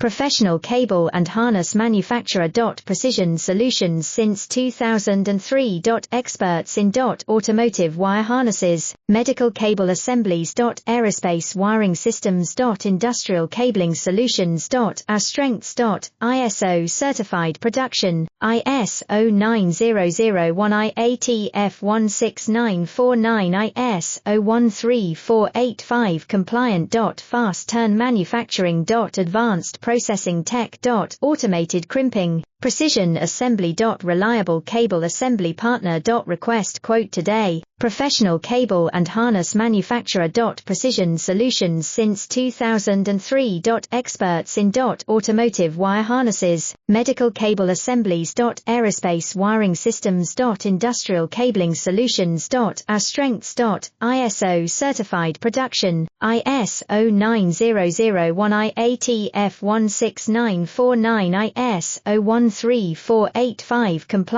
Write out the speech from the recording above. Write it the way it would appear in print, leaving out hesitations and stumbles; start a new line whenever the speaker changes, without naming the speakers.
professional cable and harness manufacturer. Precision Solutions since 2003. Experts in automotive wire harnesses, medical cable assemblies. Aerospace wiring systems. Industrial cabling solutions. Our strengths. ISO certified production, ISO 9001 IATF 16949 ISO 13485 compliant. Fast turn manufacturing. Advanced processing tech. Automated crimping, precision assembly. Reliable cable assembly partner. Request quote today. Professional cable and harness manufacturer. Precision Solutions since 2003. Experts in automotive wire harnesses, medical cable assemblies. Aerospace wiring systems. Industrial cabling solutions. Our strengths. ISO certified production, ISO 9001 IATF 16949 ISO 13485 compliant.